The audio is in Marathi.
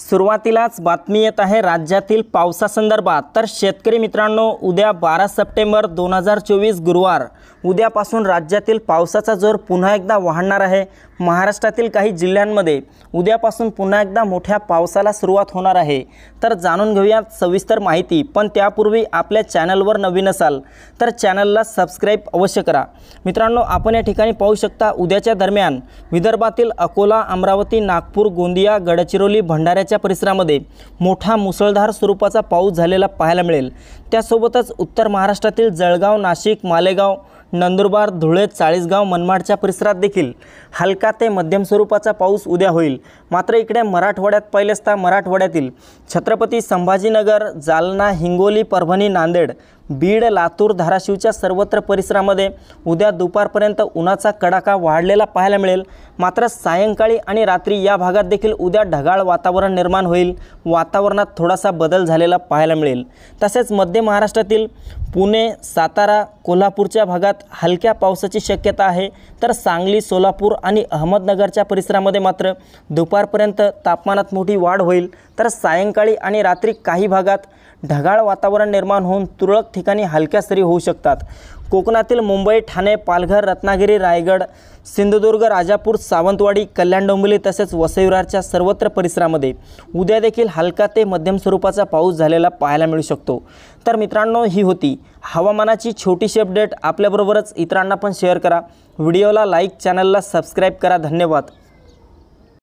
सुरुवातीलाच बातमी येत आहे राज्यातील पावसासंदर्भात। तर शेतकरी मित्रांनो, उद्या 12 सप्टेंबर 2024 गुरुवार उद्यापासून राज्यातील पावसाचा जोर पुन्हा एकदा वाढणार आहे। महाराष्ट्रातील काही जिल्ह्यांमध्ये उद्यापासून पुन्हा एकदा मोठ्या पावसाला सुरुवात होणार आहे। तर जाणून घेऊयात सविस्तर माहिती, पण त्यापूर्वी आपल्या चॅनलवर नवीन असाल तर चॅनलला सबस्क्राइब अवश्य करा। मित्रांनो, आपण या ठिकाणी पाहू शकता उद्याच्या दरम्यान विदर्भातील अकोला, अमरावती, नागपूर, गोंदिया, गडचिरोली, भंडाऱ्याच्या परिसरामध्ये मोठा मुसळधार स्वरूपाचा पाऊस झालेला पाहायला मिळेल। त्यासोबतच उत्तर महाराष्ट्रातील जळगाव, नाशिक, मालेगाव, नंदुरबार, धुळे, चाळीसगाव, मनमाडच्या परिसरात देखील हलका ते मध्यम स्वरूपाचा पाऊस उद्या होईल। मात्र इकडे मराठवाड्यात पाहिले असता मराठवाड्यातील छत्रपती संभाजीनगर, जालना, हिंगोली, परभणी, नांदेड, बीड, लातूर, धाराशिवच्या सर्वत्र परिसरामध्ये उद्या दुपारपर्यंत उन्हाचा कडाका वाढलेला पाहायला मिळेल। मात्र सायंकाळी आणि रात्री या भागात देखील उद्या ढगाळ वातावरण निर्माण होईल। वातावरणात थोडासा बदल झालेला पाहायला मिळेल। तसेच मध्य महाराष्ट्रातील पुणे, सातारा, कोल्हापूरच्या भागात हलक्या पावसाची शक्यता आहे। तर सांगली, सोलापूर आणि अहमदनगरच्या परिसरामध्ये मात्र दुपारपर्यंत तापमानात मोठी वाढ होईल। तर सायंकाळी आणि रात्री काही भागात ढगाळ वातावरण निर्माण होऊन तुरळक ठिकाणी हलक्या सरी होऊ शकतात। कोकणातील मुंबई, ठाणे, पालघर, रत्नागिरी, रायगड, सिंधुदुर्ग, राजापूर, सावंतवाडी, कल्याण, डोंबिवली तसेच वसई विरारच्या सर्वत्र परिसरामध्ये उद्या देखील हलका ते मध्यम स्वरूपाचा पाऊस झालेला पाहायला मिळू शकतो। तर मित्रांनो, ही होती हवामानाची छोटीशी अपडेट। आपल्याबरोबरच इतरांना पण शेअर करा। व्हिडिओला लाईक, चॅनलला सबस्क्राइब करा। धन्यवाद।